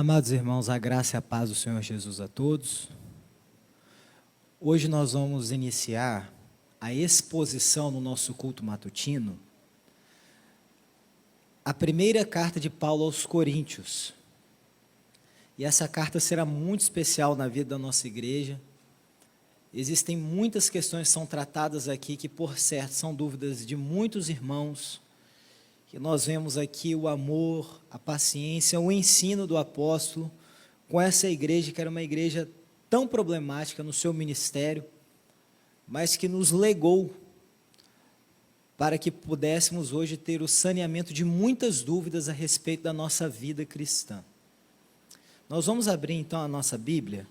Amados irmãos, a graça e a paz do Senhor Jesus a todos. Hoje nós vamos iniciar a exposição no nosso culto matutino, a primeira carta de Paulo aos Coríntios. E essa carta será muito especial na vida da nossa igreja. Existem muitas questões que são tratadas aqui que, por certo, são dúvidas de muitos irmãos, que nós vemos aqui o amor, a paciência, o ensino do apóstolo com essa igreja, que era uma igreja tão problemática no seu ministério, mas que nos legou para que pudéssemos hoje ter o saneamento de muitas dúvidas a respeito da nossa vida cristã. Nós vamos abrir então a nossa Bíblia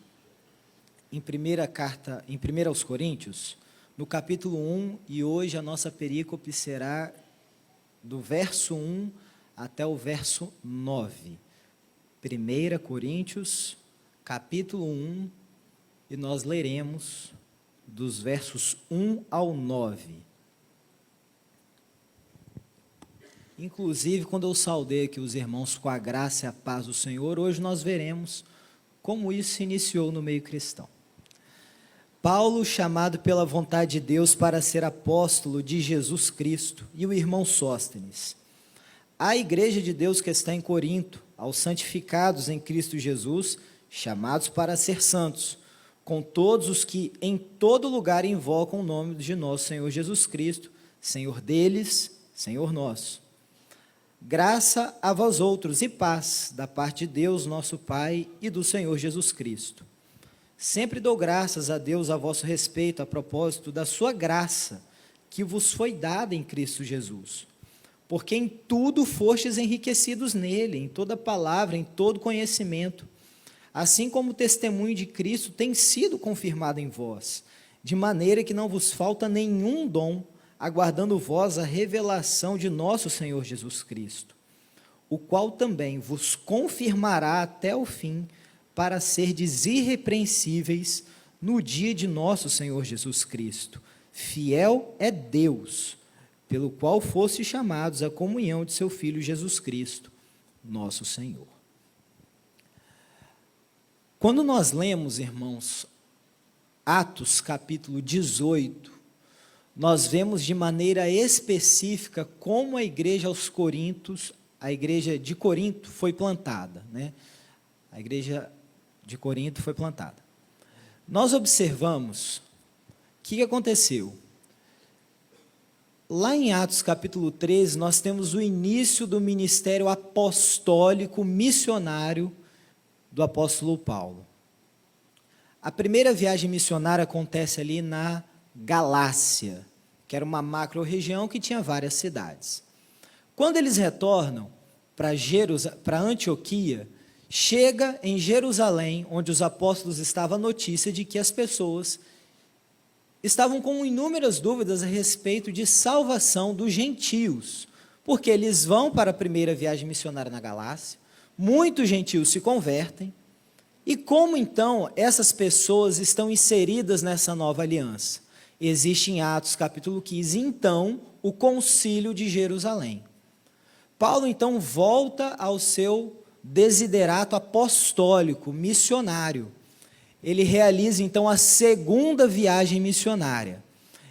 em 1 aos Coríntios, no capítulo 1, e hoje a nossa perícope será do verso 1 até o verso 9. 1 Coríntios, capítulo 1, e nós leremos dos versos 1 ao 9. Inclusive, quando eu saudei aqui os irmãos com a graça e a paz do Senhor, hoje nós veremos como isso se iniciou no meio cristão. Paulo, chamado pela vontade de Deus para ser apóstolo de Jesus Cristo, e o irmão Sóstenes, à igreja de Deus que está em Corinto, aos santificados em Cristo Jesus, chamados para ser santos, com todos os que em todo lugar invocam o nome de nosso Senhor Jesus Cristo, Senhor deles, Senhor nosso. Graça a vós outros e paz da parte de Deus, nosso Pai, e do Senhor Jesus Cristo. Sempre dou graças a Deus a vosso respeito, a propósito da sua graça, que vos foi dada em Cristo Jesus. Porque em tudo fostes enriquecidos nele, em toda palavra, em todo conhecimento, assim como o testemunho de Cristo tem sido confirmado em vós, de maneira que não vos falta nenhum dom, aguardando vós a revelação de nosso Senhor Jesus Cristo, o qual também vos confirmará até o fim, para serdes irrepreensíveis no dia de nosso Senhor Jesus Cristo. Fiel é Deus, pelo qual fostes chamados à comunhão de seu Filho Jesus Cristo, nosso Senhor. Quando nós lemos, irmãos, Atos capítulo 18, nós vemos de maneira específica como a igreja aos Coríntios, a igreja de Corinto foi plantada, né? A igreja de Corinto foi plantada. Nós observamos o que aconteceu. Lá em Atos capítulo 13, nós temos o início do ministério apostólico missionário do apóstolo Paulo. A primeira viagem missionária acontece ali na Galácia, que era uma macro-região que tinha várias cidades. Quando eles retornam para Antioquia, chega em Jerusalém, onde os apóstolos estavam, a notícia de que as pessoas estavam com inúmeras dúvidas a respeito de salvação dos gentios, porque eles vão para a primeira viagem missionária na Galácia, muitos gentios se convertem, e como então essas pessoas estão inseridas nessa nova aliança? Existe em Atos capítulo 15, então, o concílio de Jerusalém. Paulo então volta ao seu desiderato apostólico, missionário. Ele realiza então a segunda viagem missionária.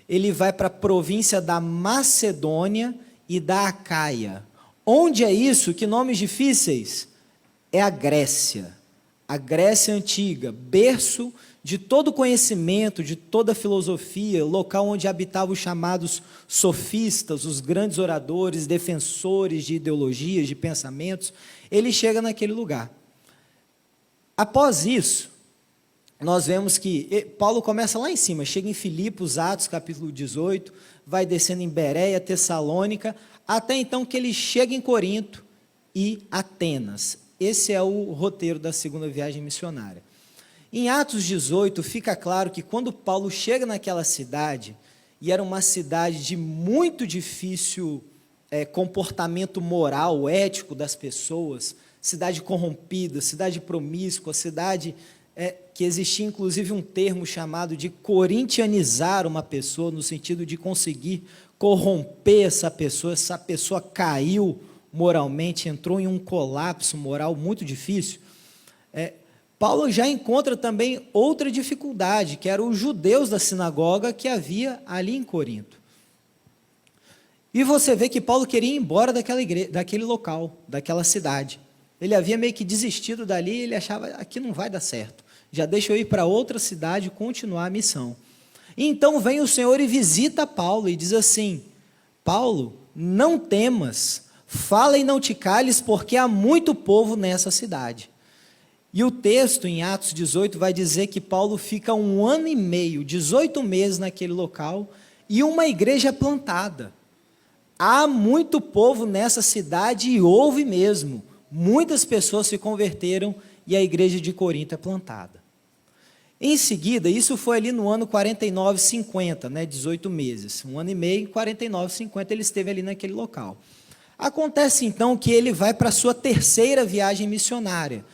Ele vai para a província da Macedônia e da Acaia. Onde é isso? Que nomes difíceis? É a Grécia antiga, berço de todo conhecimento, de toda filosofia, local onde habitavam os chamados sofistas, os grandes oradores, defensores de ideologias, de pensamentos. Ele chega naquele lugar. Após isso, nós vemos que Paulo começa lá em cima, chega em Filipos, Atos capítulo 18, vai descendo em Bereia, Tessalônica, até então que ele chega em Corinto e Atenas. Esse é o roteiro da segunda viagem missionária. Em Atos 18, fica claro que quando Paulo chega naquela cidade, e era uma cidade de muito difícil comportamento moral, ético das pessoas, cidade corrompida, cidade promíscua, cidade que existia inclusive um termo chamado de corintianizar uma pessoa, no sentido de conseguir corromper essa pessoa caiu moralmente, entrou em um colapso moral muito difícil. Paulo já encontra também outra dificuldade, que eram os judeus da sinagoga que havia ali em Corinto. E você vê que Paulo queria ir embora daquele local, daquela cidade. Ele havia meio que desistido dali, ele achava, aqui não vai dar certo. Já deixa eu ir para outra cidade e continuar a missão. E então vem o Senhor e visita Paulo e diz assim: Paulo, não temas, fala e não te cales, porque há muito povo nessa cidade. E o texto, em Atos 18, vai dizer que Paulo fica 1 ano e meio, 18 meses naquele local, e uma igreja é plantada. Há muito povo nessa cidade, e houve mesmo. Muitas pessoas se converteram, e a igreja de Corinto é plantada. Em seguida, isso foi ali no ano 49, 50, 18 meses. 1 ano e meio, 49, 50, ele esteve ali naquele local. Acontece então que ele vai para a sua terceira viagem missionária.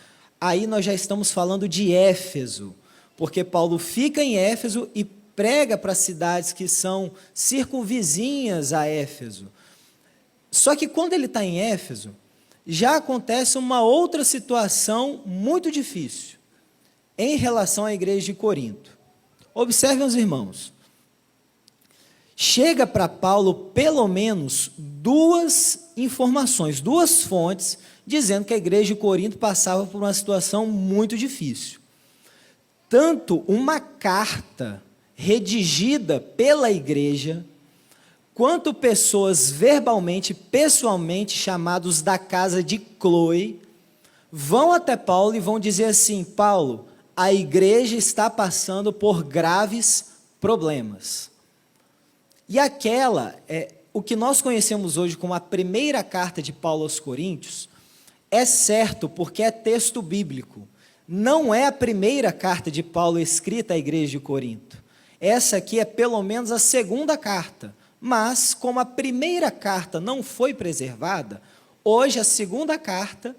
Aí nós já estamos falando de Éfeso, porque Paulo fica em Éfeso e prega para cidades que são circunvizinhas a Éfeso. Só que quando ele está em Éfeso, já acontece uma outra situação muito difícil em relação à igreja de Corinto. Observem os irmãos. Chega para Paulo pelo menos 2 informações, 2 fontes, dizendo que a igreja de Corinto passava por uma situação muito difícil. Tanto uma carta redigida pela igreja, quanto pessoas verbalmente, pessoalmente, chamados da casa de Cloe, vão até Paulo e vão dizer assim: Paulo, a igreja está passando por graves problemas. E o que nós conhecemos hoje como a primeira carta de Paulo aos Coríntios, é certo porque é texto bíblico. Não é a primeira carta de Paulo escrita à igreja de Corinto. Essa aqui é pelo menos a segunda carta. Mas, como a primeira carta não foi preservada, hoje a segunda carta,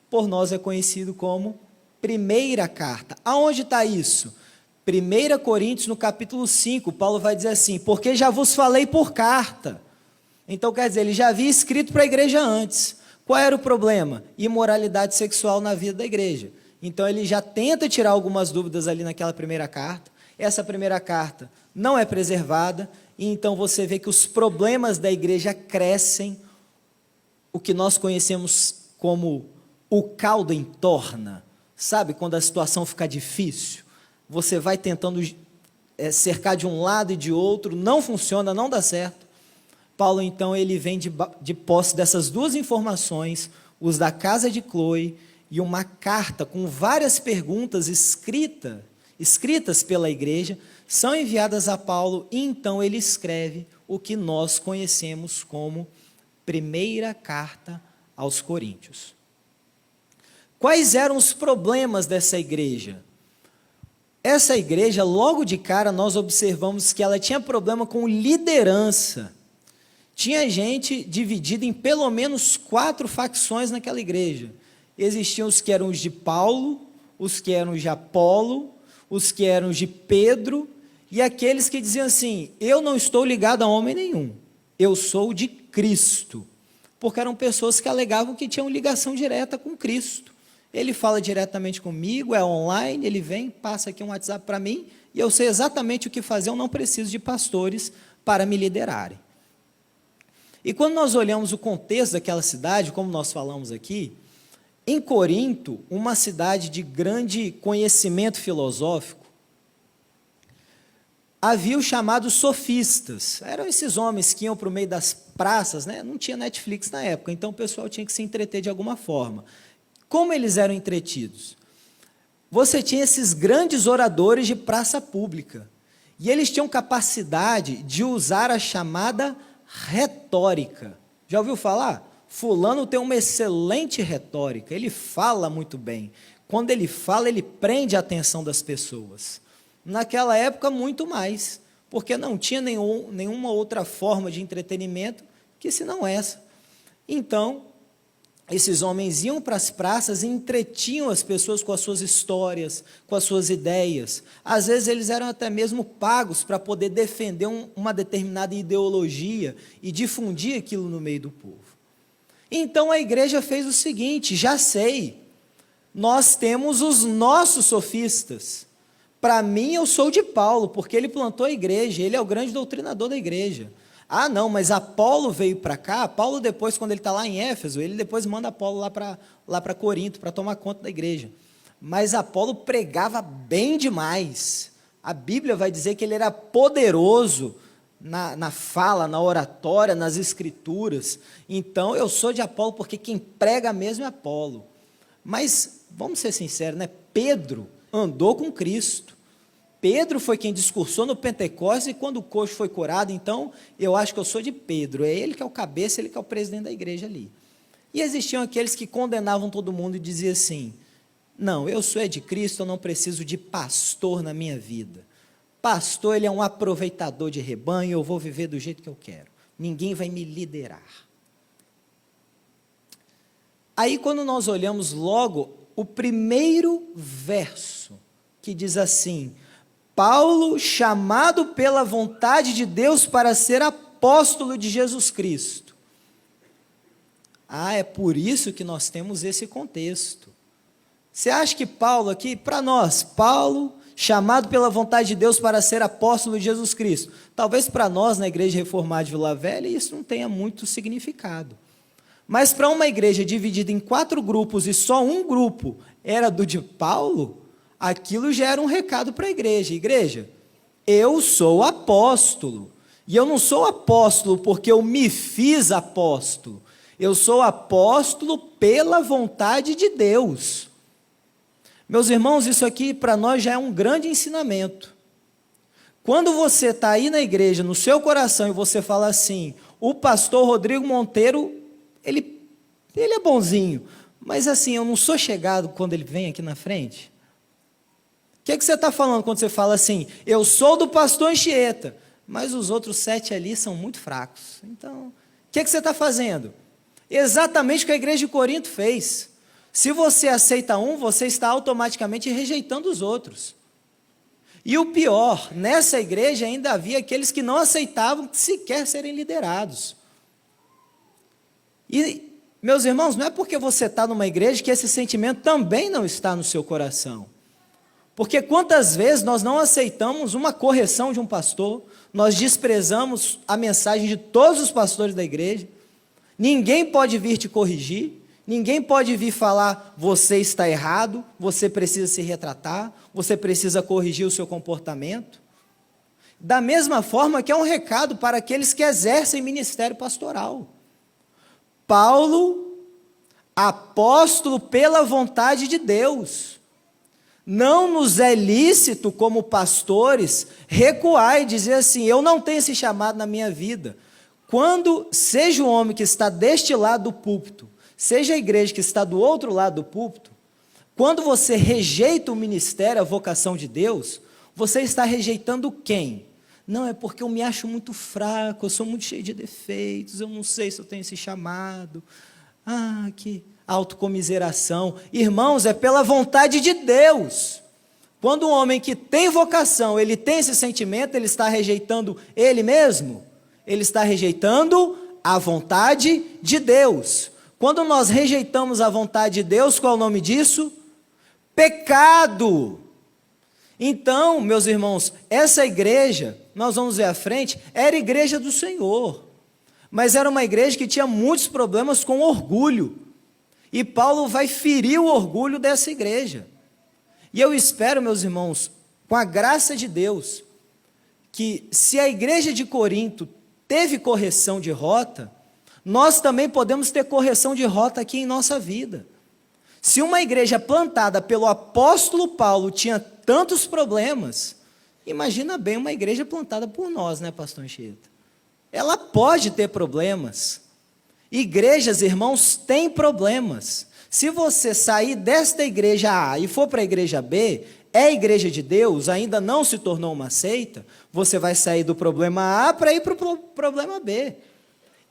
por nós é conhecido como primeira carta. Aonde está isso? 1 Coríntios, no capítulo 5, Paulo vai dizer assim: porque já vos falei por carta. Então, quer dizer, ele já havia escrito para a igreja antes. Qual era o problema? Imoralidade sexual na vida da igreja. Então, ele já tenta tirar algumas dúvidas ali naquela primeira carta. Essa primeira carta não é preservada, e então você vê que os problemas da igreja crescem, o que nós conhecemos como o caldo entorna. Sabe, quando a situação fica difícil, você vai tentando cercar de um lado e de outro, não funciona, não dá certo. Paulo, então, ele vem de posse dessas 2 informações, os da casa de Cloe e uma carta com várias perguntas escritas pela igreja, são enviadas a Paulo, e então ele escreve o que nós conhecemos como primeira carta aos Coríntios. Quais eram os problemas dessa igreja? Essa igreja, logo de cara, nós observamos que ela tinha problema com liderança. Tinha gente dividida em pelo menos 4 facções naquela igreja. Existiam os que eram os de Paulo, os que eram os de Apolo, os que eram os de Pedro, e aqueles que diziam assim: eu não estou ligado a homem nenhum, eu sou de Cristo. Porque eram pessoas que alegavam que tinham ligação direta com Cristo. Ele fala diretamente comigo, é online, ele vem, passa aqui um WhatsApp para mim, e eu sei exatamente o que fazer, eu não preciso de pastores para me liderarem. E quando nós olhamos o contexto daquela cidade, como nós falamos aqui, em Corinto, uma cidade de grande conhecimento filosófico, havia os chamados sofistas. Eram esses homens que iam para o meio das praças, não tinha Netflix na época, então o pessoal tinha que se entreter de alguma forma. Como eles eram entretidos? Você tinha esses grandes oradores de praça pública, e eles tinham capacidade de usar a chamada retórica. Já ouviu falar? Fulano tem uma excelente retórica, ele fala muito bem. Quando ele fala, ele prende a atenção das pessoas. Naquela época, muito mais, porque não tinha nenhuma outra forma de entretenimento que senão essa. Então, esses homens iam para as praças e entretinham as pessoas com as suas histórias, com as suas ideias. Às vezes eles eram até mesmo pagos para poder defender uma determinada ideologia e difundir aquilo no meio do povo. Então a igreja fez o seguinte: já sei, nós temos os nossos sofistas. Para mim, eu sou de Paulo, porque ele plantou a igreja, ele é o grande doutrinador da igreja. Ah, não, mas Apolo veio para cá. Paulo depois, quando ele está lá em Éfeso, ele depois manda Apolo lá para Corinto, para tomar conta da igreja. Mas Apolo pregava bem demais. A Bíblia vai dizer que ele era poderoso na fala, na oratória, nas escrituras. Então, eu sou de Apolo porque quem prega mesmo é Apolo. Mas, vamos ser sinceros, né? Pedro andou com Cristo. Pedro foi quem discursou no Pentecostes e quando o coxo foi curado. Então, eu acho que eu sou de Pedro. É ele que é o cabeça, ele que é o presidente da igreja ali. E existiam aqueles que condenavam todo mundo e diziam assim: não, eu sou de Cristo, eu não preciso de pastor na minha vida. Pastor, ele é um aproveitador de rebanho, eu vou viver do jeito que eu quero. Ninguém vai me liderar. Aí, quando nós olhamos logo o primeiro verso, que diz assim: Paulo, chamado pela vontade de Deus para ser apóstolo de Jesus Cristo. Ah, é por isso que nós temos esse contexto. Você acha que Paulo aqui, para nós, Paulo, chamado pela vontade de Deus para ser apóstolo de Jesus Cristo, talvez para nós, na Igreja Reformada de Vila Velha, isso não tenha muito significado. Mas para uma igreja dividida em 4 grupos e só um grupo era do de Paulo, aquilo já era um recado para a igreja. Igreja, eu sou apóstolo, e eu não sou apóstolo porque eu me fiz apóstolo, eu sou apóstolo pela vontade de Deus. Meus irmãos, isso aqui para nós já é um grande ensinamento. Quando você está aí na igreja, no seu coração, e você fala assim: o pastor Rodrigo Monteiro, ele é bonzinho, mas assim, eu não sou chegado quando ele vem aqui na frente. O que você está falando quando você fala assim: eu sou do pastor Anchieta, mas os outros 7 ali são muito fracos? Então, o que você está fazendo? Exatamente o que a igreja de Corinto fez. Se você aceita um, você está automaticamente rejeitando os outros. E o pior, nessa igreja ainda havia aqueles que não aceitavam sequer serem liderados. E, meus irmãos, não é porque você está numa igreja que esse sentimento também não está no seu coração. Porque quantas vezes nós não aceitamos uma correção de um pastor, nós desprezamos a mensagem de todos os pastores da igreja, ninguém pode vir te corrigir, ninguém pode vir falar: você está errado, você precisa se retratar, você precisa corrigir o seu comportamento. Da mesma forma que é um recado para aqueles que exercem ministério pastoral. Paulo, apóstolo pela vontade de Deus. Não nos é lícito, como pastores, recuar e dizer assim: eu não tenho esse chamado na minha vida. Quando seja o homem que está deste lado do púlpito, seja a igreja que está do outro lado do púlpito, quando você rejeita o ministério, a vocação de Deus, você está rejeitando quem? Não, é porque eu me acho muito fraco, eu sou muito cheio de defeitos, eu não sei se eu tenho esse chamado. Ah, que autocomiseração. Irmãos, é pela vontade de Deus. Quando um homem que tem vocação, ele tem esse sentimento, ele está rejeitando ele mesmo? Ele está rejeitando a vontade de Deus. Quando nós rejeitamos a vontade de Deus, qual é o nome disso? Pecado. Então, meus irmãos, essa igreja, nós vamos ver à frente, era a igreja do Senhor, mas era uma igreja que tinha muitos problemas com orgulho, e Paulo vai ferir o orgulho dessa igreja. E eu espero, meus irmãos, com a graça de Deus, que se a igreja de Corinto teve correção de rota, nós também podemos ter correção de rota aqui em nossa vida. Se uma igreja plantada pelo apóstolo Paulo tinha tantos problemas, imagina bem uma igreja plantada por nós, né, pastor Anchieta? Ela pode ter problemas. Igrejas, irmãos, têm problemas. Se você sair desta igreja A e for para a igreja B, é a igreja de Deus, ainda não se tornou uma seita, você vai sair do problema A para ir para o problema B.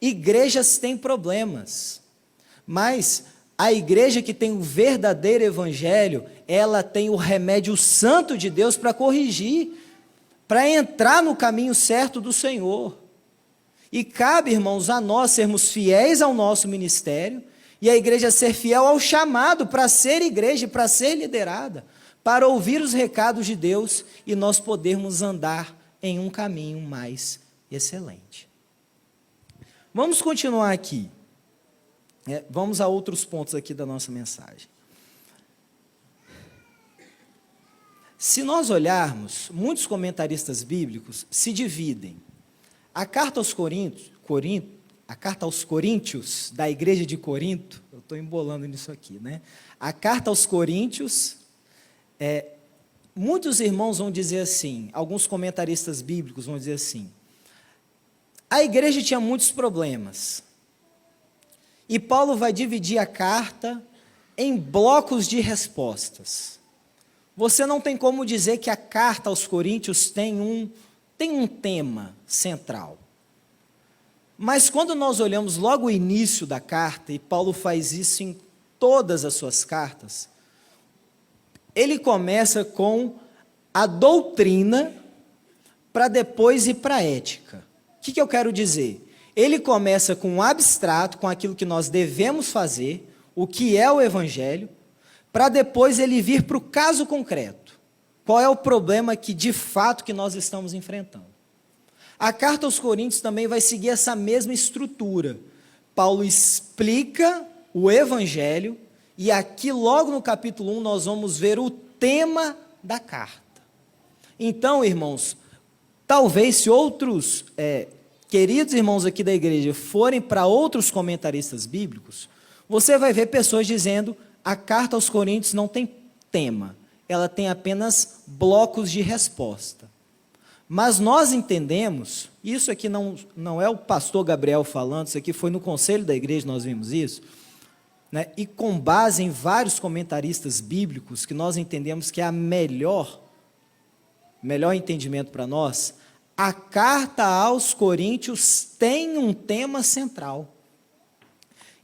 Igrejas têm problemas, mas a igreja que tem o verdadeiro evangelho, ela tem o remédio santo de Deus para corrigir, para entrar no caminho certo do Senhor. E cabe, irmãos, a nós sermos fiéis ao nosso ministério E a igreja ser fiel ao chamado para ser igreja, para ser liderada, para ouvir os recados de Deus e nós podermos andar em um caminho mais excelente. Vamos continuar aqui. Vamos a outros pontos aqui da nossa mensagem. Se nós olharmos, muitos comentaristas bíblicos se dividem. A carta aos Coríntios, da igreja de Corinto, eu estou embolando nisso aqui, né? A carta aos Coríntios, muitos irmãos vão dizer assim, alguns comentaristas bíblicos vão dizer assim, a igreja tinha muitos problemas, e Paulo vai dividir a carta em blocos de respostas. Você não tem como dizer que a carta aos Coríntios tem um tema central. Mas quando nós olhamos logo o início da carta, e Paulo faz isso em todas as suas cartas, ele começa com a doutrina para depois ir para a ética. O que eu quero dizer? Ele começa com o abstrato, com aquilo que nós devemos fazer, o que é o evangelho, para depois ele vir para o caso concreto. Qual é o problema que de fato que nós estamos enfrentando? A carta aos Coríntios também vai seguir essa mesma estrutura. Paulo explica o evangelho e aqui logo no capítulo 1 nós vamos ver o tema da carta. Então, irmãos, talvez se outros queridos irmãos aqui da igreja forem para outros comentaristas bíblicos, você vai ver pessoas dizendo a carta aos Coríntios não tem tema, ela tem apenas blocos de resposta. Mas nós entendemos, isso aqui não é o pastor Gabriel falando, isso aqui foi no conselho da igreja, nós vimos isso, né? E com base em vários comentaristas bíblicos, que nós entendemos que é a melhor entendimento para nós, a carta aos Coríntios tem um tema central,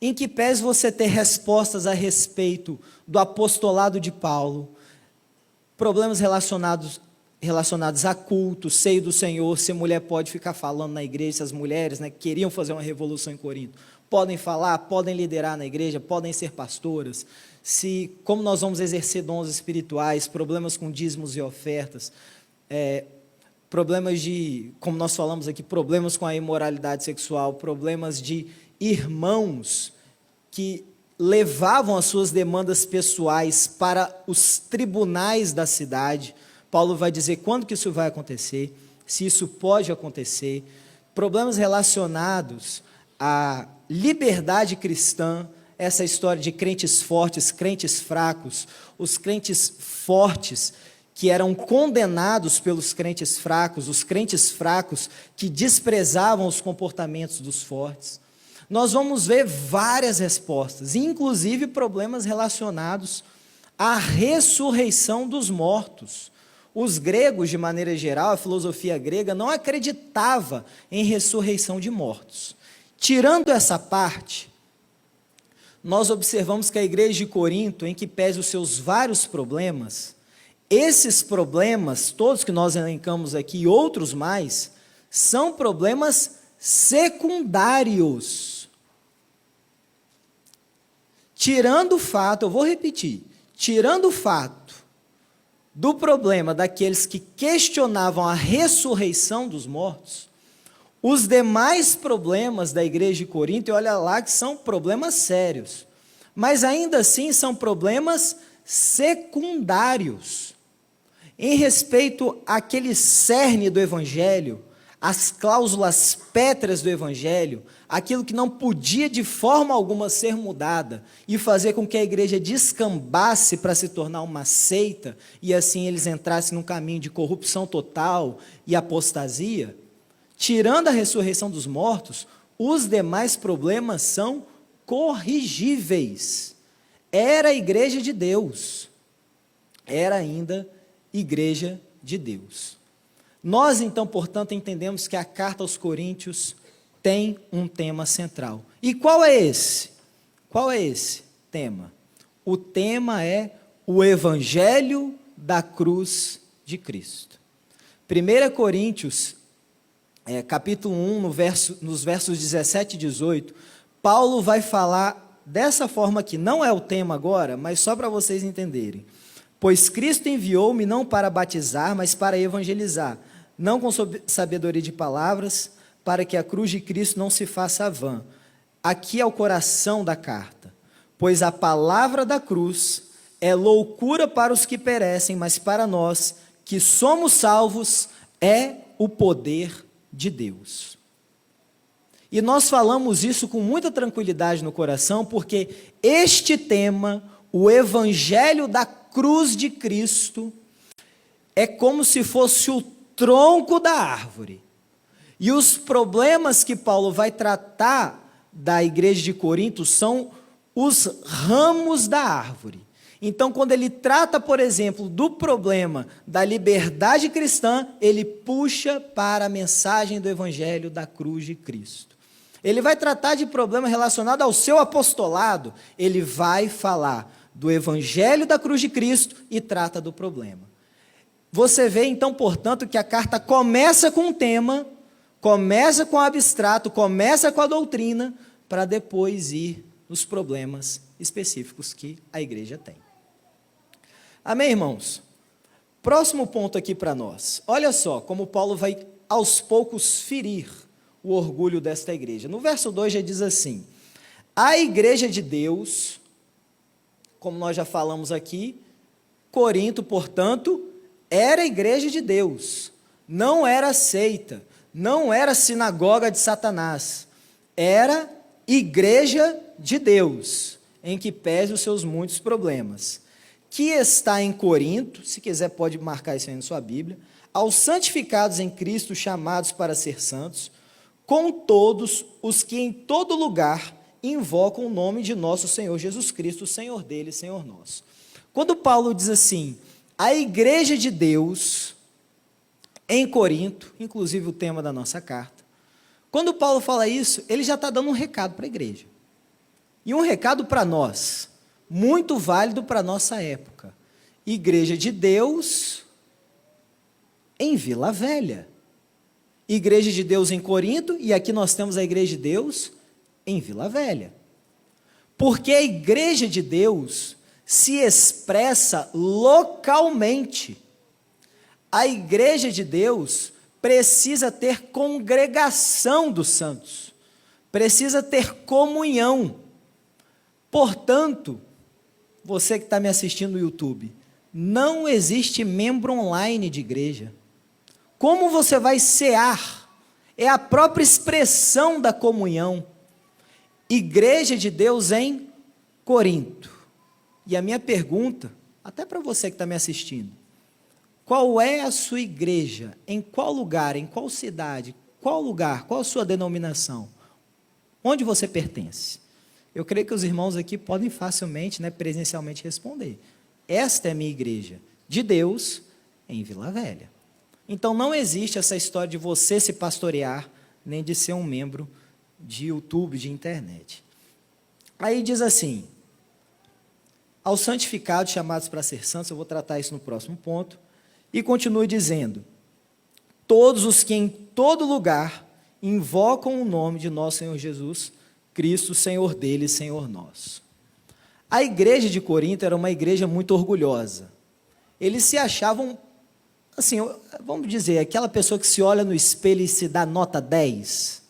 em que pese você ter respostas a respeito do apostolado de Paulo, problemas relacionados a culto, seio do Senhor, se a mulher pode ficar falando na igreja, se as mulheres, né, queriam fazer uma revolução em Corinto, podem falar, podem liderar na igreja, podem ser pastoras, como nós vamos exercer dons espirituais, problemas com dízimos e ofertas, problemas como nós falamos aqui, problemas com a imoralidade sexual, problemas de irmãos que levavam as suas demandas pessoais para os tribunais da cidade. Paulo vai dizer quando que isso vai acontecer, se isso pode acontecer, problemas relacionados à liberdade cristã, essa história de crentes fortes, crentes fracos, os crentes fortes que eram condenados pelos crentes fracos, os crentes fracos que desprezavam os comportamentos dos fortes. Nós vamos ver várias respostas, inclusive problemas relacionados à ressurreição dos mortos. Os gregos, de maneira geral, a filosofia grega não acreditava em ressurreição de mortos. Tirando essa parte, nós observamos que a igreja de Corinto, em que pese os seus vários problemas, esses problemas, todos que nós elencamos aqui e outros mais, são problemas secundários. Tirando o fato, eu vou repetir, tirando o fato do problema daqueles que questionavam a ressurreição dos mortos, os demais problemas da igreja de Corinto, e olha lá que são problemas sérios, mas ainda assim são problemas secundários, em respeito àquele cerne do evangelho, as cláusulas pétreas do evangelho, aquilo que não podia de forma alguma ser mudada e fazer com que a igreja descambasse para se tornar uma seita e assim eles entrassem num caminho de corrupção total e apostasia, tirando a ressurreição dos mortos, os demais problemas são corrigíveis. Era a igreja de Deus, era ainda igreja de Deus. Nós, então, portanto, entendemos que a carta aos Coríntios tem um tema central. E qual é esse? Qual é esse tema? O tema é o Evangelho da cruz de Cristo. 1 Coríntios, capítulo 1, nos versos 17 e 18, Paulo vai falar dessa forma aqui. Não é o tema agora, mas só para vocês entenderem. Pois Cristo enviou-me não para batizar, mas para evangelizar, não com sabedoria de palavras, para que a cruz de Cristo não se faça vã. Aqui é o coração da carta. Pois a palavra da cruz é loucura para os que perecem, mas para nós, que somos salvos, é o poder de Deus. E nós falamos isso com muita tranquilidade no coração, porque este tema, o evangelho da cruz de Cristo, é como se fosse o tronco da árvore. E os problemas que Paulo vai tratar da igreja de Corinto são os ramos da árvore. Então, quando ele trata, por exemplo, do problema da liberdade cristã, ele puxa para a mensagem do evangelho da cruz de Cristo. Ele vai tratar de problema relacionado ao seu apostolado, ele vai falar do evangelho da cruz de Cristo e trata do problema. Você vê, então, portanto, que a carta começa com um tema, começa com o abstrato, começa com a doutrina, para depois ir nos problemas específicos que a igreja tem. Amém, irmãos? Próximo ponto aqui para nós. Olha só como Paulo vai, aos poucos, ferir o orgulho desta igreja. No verso 2 já diz assim: a igreja de Deus, como nós já falamos aqui, Corinto, portanto, era a igreja de Deus, não era seita, não era sinagoga de Satanás, era igreja de Deus, em que pese os seus muitos problemas, que está em Corinto, se quiser pode marcar isso aí na sua Bíblia, aos santificados em Cristo, chamados para ser santos, com todos os que em todo lugar invocam o nome de nosso Senhor Jesus Cristo, Senhor deles, Senhor nosso. Quando Paulo diz assim, a igreja de Deus em Corinto, inclusive o tema da nossa carta, quando Paulo fala isso, ele já está dando um recado para a igreja. E um recado para nós, muito válido para a nossa época. Igreja de Deus em Vila Velha. Igreja de Deus em Corinto, e aqui nós temos a igreja de Deus em Vila Velha. Porque a igreja de Deus se expressa localmente. A igreja de Deus precisa ter congregação dos santos, precisa ter comunhão. Portanto, você que está me assistindo no YouTube, não existe membro online de igreja. Como você vai cear? É a própria expressão da comunhão. Igreja de Deus em Corinto. E a minha pergunta, até para você que está me assistindo, qual é a sua igreja? Em qual lugar? Em qual cidade? Qual lugar? Qual a sua denominação? Onde você pertence? Eu creio que os irmãos aqui podem facilmente, presencialmente responder. Esta é a minha igreja de Deus em Vila Velha. Então não existe essa história de você se pastorear, nem de ser um membro de YouTube, de internet. Aí diz assim, aos santificados chamados para ser santos, eu vou tratar isso no próximo ponto, e continue dizendo, todos os que em todo lugar invocam o nome de nosso Senhor Jesus Cristo, Senhor deles, Senhor nosso. A igreja de Corinto era uma igreja muito orgulhosa. Eles se achavam, assim, vamos dizer, aquela pessoa que se olha no espelho e se dá nota 10,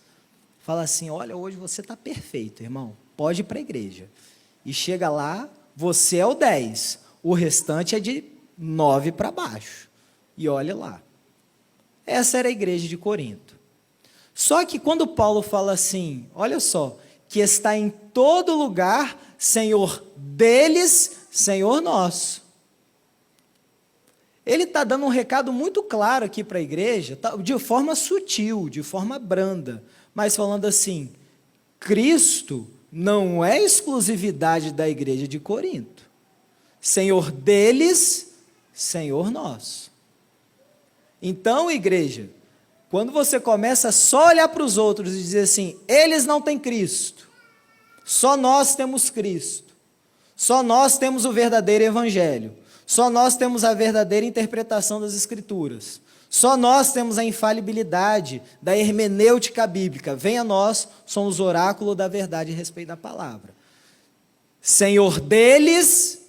fala assim, olha, hoje você está perfeito, irmão, pode ir para a igreja. E chega lá, você é o 10, o restante é de 9 para baixo. E olha lá. Essa era a igreja de Corinto. Só que quando Paulo fala assim, olha só, que está em todo lugar, Senhor deles, Senhor nosso. Ele está dando um recado muito claro aqui para a igreja, de forma sutil, de forma branda, mas falando assim, Cristo não é exclusividade da igreja de Corinto. Senhor deles, Senhor nosso. Então, igreja, quando você começa só a olhar para os outros e dizer assim, eles não têm Cristo, só nós temos Cristo, só nós temos o verdadeiro evangelho, só nós temos a verdadeira interpretação das Escrituras, só nós temos a infalibilidade da hermenêutica bíblica, venha nós, somos oráculo da verdade a respeito da palavra. Senhor deles,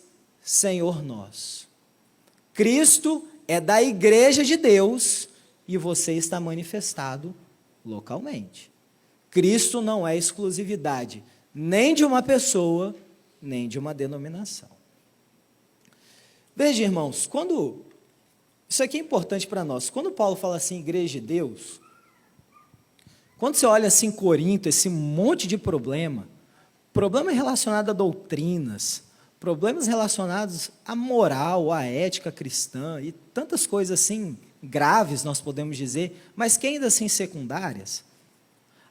Senhor nosso. Cristo é da igreja de Deus e você está manifestado localmente. Cristo não é exclusividade nem de uma pessoa, nem de uma denominação. Veja, irmãos, isso aqui é importante para nós. Quando Paulo fala assim, igreja de Deus, quando você olha assim Corinto, esse monte de problema relacionado a doutrinas, problemas relacionados à moral, à ética cristã e tantas coisas assim graves, nós podemos dizer, mas que ainda assim secundárias,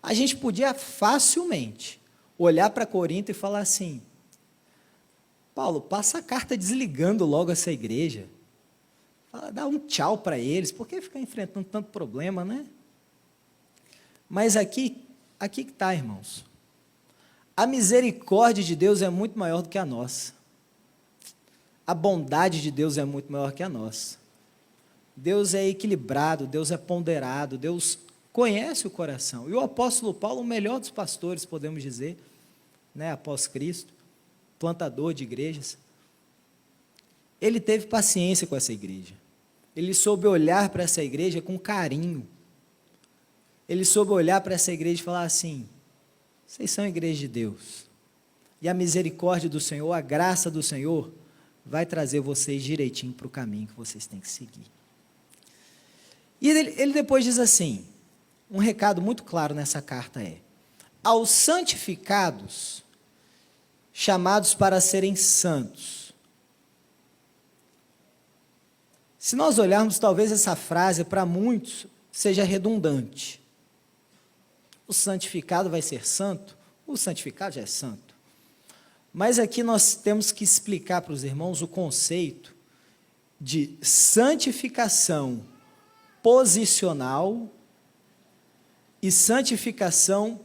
a gente podia facilmente olhar para Corinto e falar assim, Paulo, passa a carta desligando logo essa igreja, dá um tchau para eles, por que ficar enfrentando tanto problema, né? Mas aqui que está, irmãos, a misericórdia de Deus é muito maior do que a nossa, a bondade de Deus é muito maior que a nossa, Deus é equilibrado, Deus é ponderado, Deus conhece o coração, e o apóstolo Paulo, o melhor dos pastores, podemos dizer, né, após Cristo, plantador de igrejas, ele teve paciência com essa igreja, ele soube olhar para essa igreja com carinho, ele soube olhar para essa igreja e falar assim, vocês são a igreja de Deus, e a misericórdia do Senhor, a graça do Senhor, vai trazer vocês direitinho para o caminho que vocês têm que seguir. E ele depois diz assim, um recado muito claro nessa carta é, aos santificados, chamados para serem santos. Se nós olharmos, talvez essa frase, para muitos, seja redundante. O santificado vai ser santo? O santificado já é santo. Mas aqui nós temos que explicar para os irmãos o conceito de santificação posicional e santificação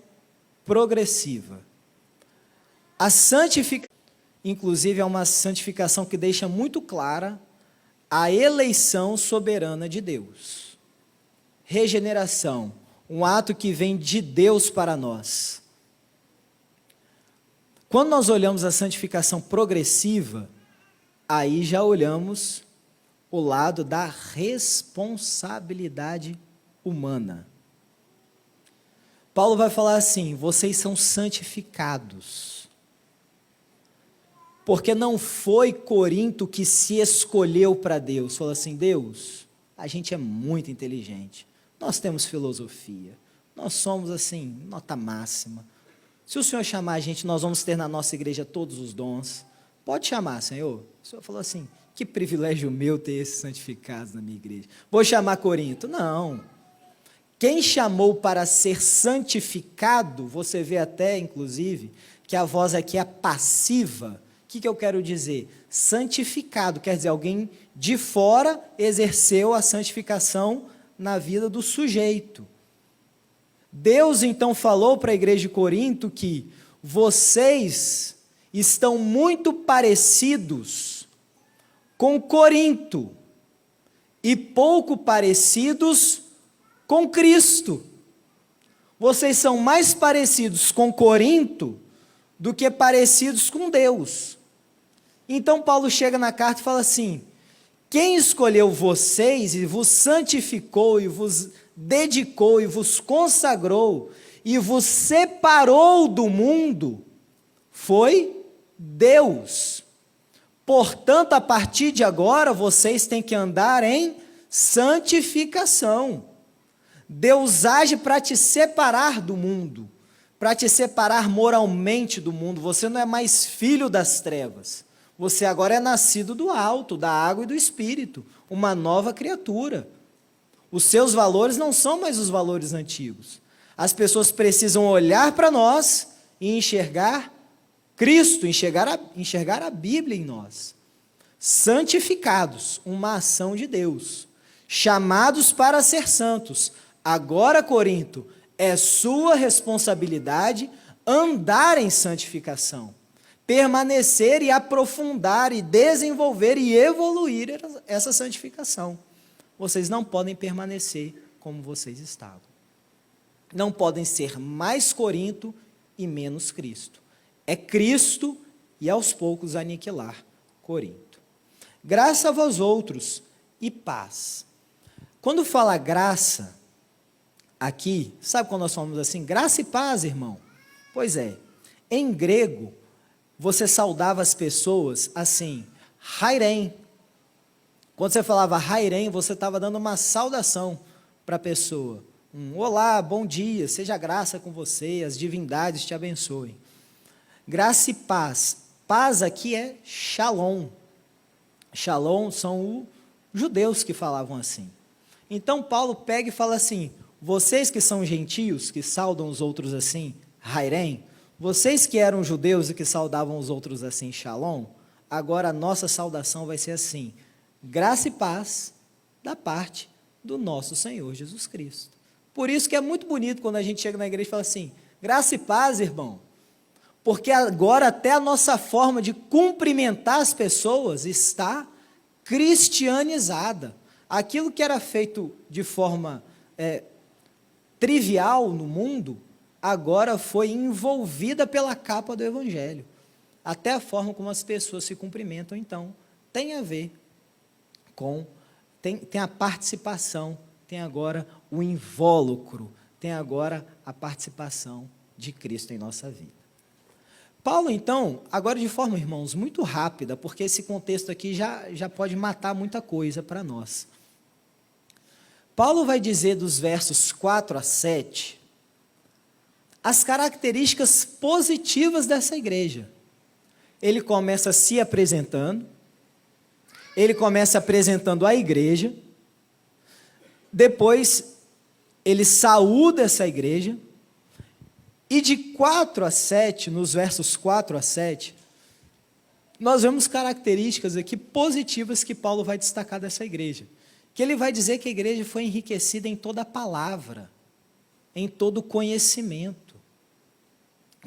progressiva. A santificação, inclusive, é uma santificação que deixa muito clara a eleição soberana de Deus. Regeneração, um ato que vem de Deus para nós. Quando nós olhamos a santificação progressiva, aí já olhamos o lado da responsabilidade humana. Paulo vai falar assim, vocês são santificados. Porque não foi Corinto que se escolheu para Deus. Falou assim, Deus, a gente é muito inteligente. Nós temos filosofia. Nós somos assim, nota máxima. Se o Senhor chamar a gente, nós vamos ter na nossa igreja todos os dons. Pode chamar, Senhor. O Senhor falou assim, que privilégio meu ter esses santificados na minha igreja. Vou chamar Corinto? Não. Quem chamou para ser santificado, você vê até, inclusive, que a voz aqui é passiva. O que eu quero dizer? Santificado, quer dizer, alguém de fora exerceu a santificação na vida do sujeito. Deus então falou para a igreja de Corinto que vocês estão muito parecidos com Corinto e pouco parecidos com Cristo. Vocês são mais parecidos com Corinto do que parecidos com Deus. Então Paulo chega na carta e fala assim, quem escolheu vocês e vos santificou e vos dedicou e vos consagrou e vos separou do mundo foi Deus. Portanto, a partir de agora, vocês têm que andar em santificação. Deus age para te separar do mundo, para te separar moralmente do mundo. Você não é mais filho das trevas. Você agora é nascido do alto, da água e do Espírito, uma nova criatura. Os seus valores não são mais os valores antigos. As pessoas precisam olhar para nós e enxergar Cristo, enxergar a Bíblia em nós. Santificados, uma ação de Deus. Chamados para ser santos. Agora, Corinto, é sua responsabilidade andar em santificação. Permanecer e aprofundar e desenvolver e evoluir essa santificação. Vocês não podem permanecer como vocês estavam. Não podem ser mais Corinto e menos Cristo. É Cristo e aos poucos aniquilar Corinto. Graça a vós outros e paz. Quando fala graça, aqui, sabe quando nós falamos assim, graça e paz, irmão? Pois é, em grego, você saudava as pessoas assim, hairem. Quando você falava hairem, você estava dando uma saudação para a pessoa. Olá, bom dia, seja graça com você, as divindades te abençoem. Graça e paz. Paz aqui é shalom. Shalom são os judeus que falavam assim. Então Paulo pega e fala assim, vocês que são gentios, que saudam os outros assim, hairem, vocês que eram judeus e que saudavam os outros assim, shalom, agora a nossa saudação vai ser assim, graça e paz da parte do nosso Senhor Jesus Cristo. Por isso que é muito bonito quando a gente chega na igreja e fala assim, graça e paz, irmão, porque agora até a nossa forma de cumprimentar as pessoas está cristianizada. Aquilo que era feito de forma trivial no mundo, agora foi envolvida pela capa do Evangelho. Até a forma como as pessoas se cumprimentam, então, tem a ver com, tem a participação, tem agora o invólucro, tem agora a participação de Cristo em nossa vida. Paulo, então, agora de forma, irmãos, muito rápida, porque esse contexto aqui já pode matar muita coisa para nós. Paulo vai dizer dos versos 4 a 7, as características positivas dessa igreja. Ele começa se apresentando, ele começa apresentando a igreja, depois ele saúda essa igreja, e de 4 a 7, nos versos 4 a 7, nós vemos características aqui positivas que Paulo vai destacar dessa igreja. Que ele vai dizer que a igreja foi enriquecida em toda a palavra, em todo o conhecimento.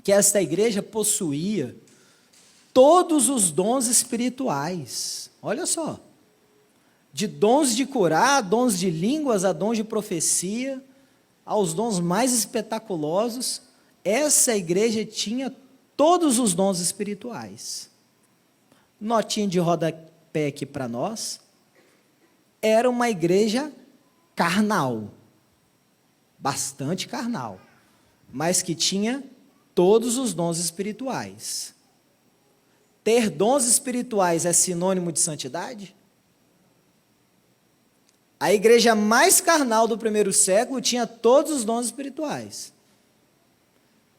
Que esta igreja possuía todos os dons espirituais. Olha só, de dons de curar, dons de línguas, a dons de profecia, aos dons mais espetaculosos, essa igreja tinha todos os dons espirituais. Notinha de rodapé aqui para nós, era uma igreja carnal, bastante carnal, mas que tinha todos os dons espirituais. Ter dons espirituais é sinônimo de santidade? A igreja mais carnal do primeiro século tinha todos os dons espirituais.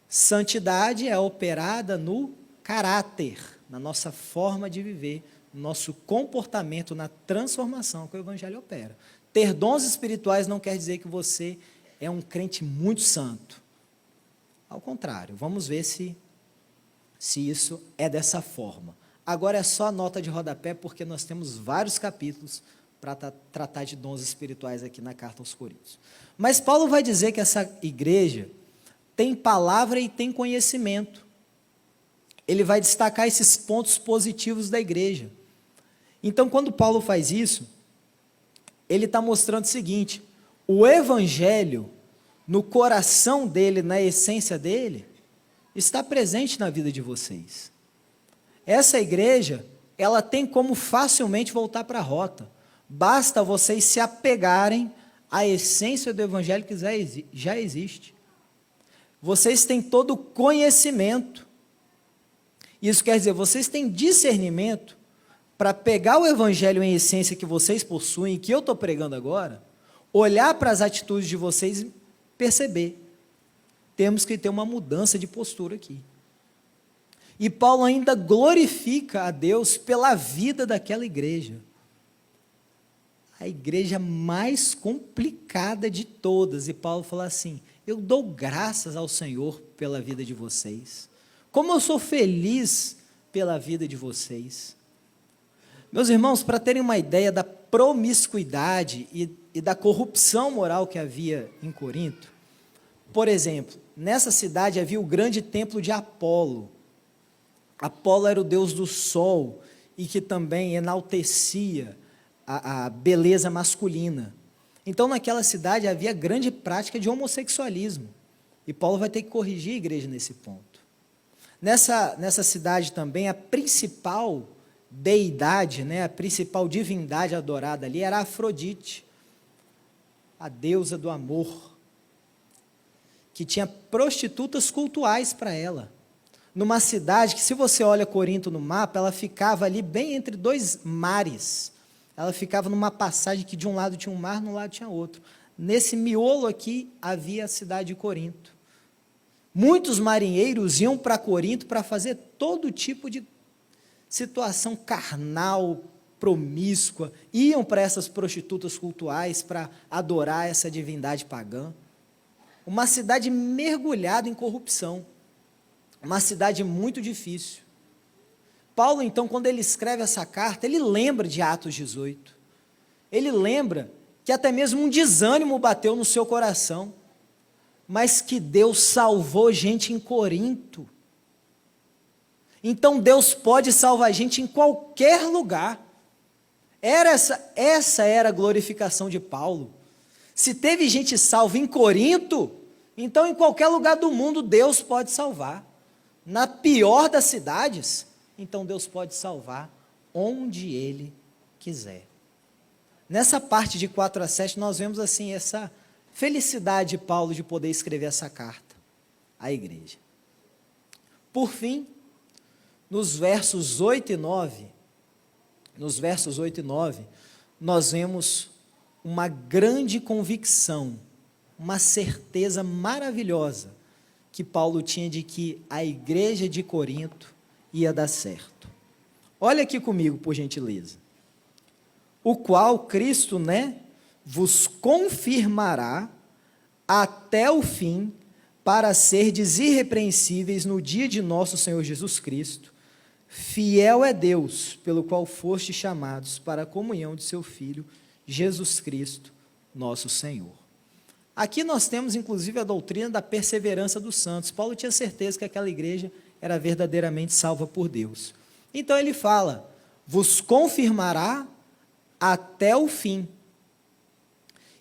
Santidade é operada no caráter, na nossa forma de viver, no nosso comportamento, na transformação que o Evangelho opera. Ter dons espirituais não quer dizer que você é um crente muito santo. Ao contrário, vamos ver se isso é dessa forma. Agora é só nota de rodapé, porque nós temos vários capítulos para tratar de dons espirituais aqui na carta aos Coríntios. Mas Paulo vai dizer que essa igreja tem palavra e tem conhecimento. Ele vai destacar esses pontos positivos da igreja. Então, quando Paulo faz isso, ele está mostrando o seguinte, o Evangelho, no coração dele, na essência dele, está presente na vida de vocês. Essa igreja, ela tem como facilmente voltar para a rota. Basta vocês se apegarem à essência do Evangelho que já existe. Vocês têm todo o conhecimento. Isso quer dizer, vocês têm discernimento para pegar o Evangelho em essência que vocês possuem, que eu estou pregando agora, olhar para as atitudes de vocês e perceber. Temos que ter uma mudança de postura aqui. E Paulo ainda glorifica a Deus pela vida daquela igreja. A igreja mais complicada de todas. E Paulo fala assim, eu dou graças ao Senhor pela vida de vocês. Como eu sou feliz pela vida de vocês. Meus irmãos, para terem uma ideia da promiscuidade e da corrupção moral que havia em Corinto, por exemplo, nessa cidade havia o grande templo de Apolo. Apolo era o deus do sol e que também enaltecia a beleza masculina. Então, naquela cidade havia grande prática de homossexualismo. E Paulo vai ter que corrigir a igreja nesse ponto. Nessa cidade também, a principal deidade, né, a principal divindade adorada ali era Afrodite, a deusa do amor, que tinha prostitutas cultuais para ela. Numa cidade que, se você olha Corinto no mapa, ela ficava ali bem entre dois mares. Ela ficava numa passagem que de um lado tinha um mar, no lado tinha outro. Nesse miolo aqui havia a cidade de Corinto. Muitos marinheiros iam para Corinto para fazer todo tipo de situação carnal, promíscua, iam para essas prostitutas cultuais para adorar essa divindade pagã. Uma cidade mergulhada em corrupção, uma cidade muito difícil. Paulo, então, quando ele escreve essa carta, ele lembra de Atos 18, ele lembra que até mesmo um desânimo bateu no seu coração, mas que Deus salvou gente em Corinto. Então Deus pode salvar a gente em qualquer lugar. Essa era a glorificação de Paulo. Se teve gente salva em Corinto, então em qualquer lugar do mundo Deus pode salvar. Na pior das cidades, então Deus pode salvar onde Ele quiser. Nessa parte de 4 a 7, nós vemos assim essa felicidade de Paulo de poder escrever essa carta à igreja. Por fim, nos versos 8 e 9, nós vemos uma grande convicção, uma certeza maravilhosa que Paulo tinha de que a igreja de Corinto ia dar certo. Olha aqui comigo, por gentileza. O qual Cristo, vos confirmará até o fim, para serdes irrepreensíveis no dia de nosso Senhor Jesus Cristo. Fiel é Deus, pelo qual fostes chamados para a comunhão de seu Filho, Jesus Cristo, nosso Senhor. Aqui nós temos, inclusive, a doutrina da perseverança dos santos. Paulo tinha certeza que aquela igreja era verdadeiramente salva por Deus. Então ele fala, vos confirmará até o fim.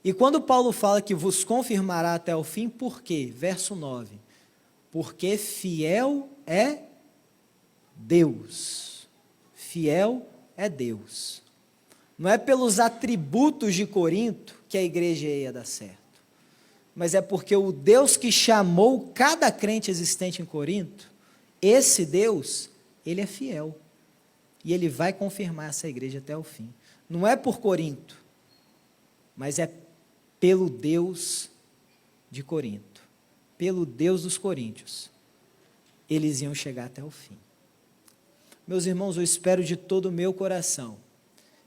E quando Paulo fala que vos confirmará até o fim, por quê? Verso 9. Porque fiel é Deus. Fiel é Deus. Não é pelos atributos de Corinto que a igreja ia dar certo, mas é porque o Deus que chamou cada crente existente em Corinto, esse Deus, Ele é fiel. E Ele vai confirmar essa igreja até o fim. Não é por Corinto, mas é pelo Deus de Corinto, pelo Deus dos coríntios, eles iam chegar até o fim. Meus irmãos, eu espero de todo o meu coração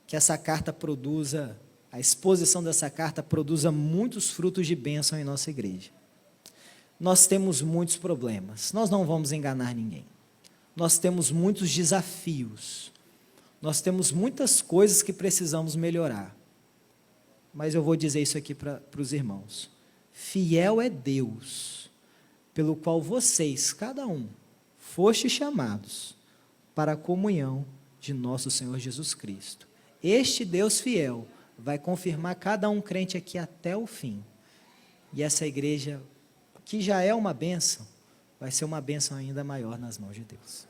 que essa carta produza, a exposição dessa carta produza muitos frutos de bênção em nossa igreja. Nós temos muitos problemas, nós não vamos enganar ninguém. Nós temos muitos desafios, nós temos muitas coisas que precisamos melhorar. Mas eu vou dizer isso aqui para os irmãos. Fiel é Deus, pelo qual vocês, cada um, fostes chamados para a comunhão de nosso Senhor Jesus Cristo. Este Deus fiel vai confirmar cada um crente aqui até o fim. E essa igreja, que já é uma bênção, vai ser uma bênção ainda maior nas mãos de Deus.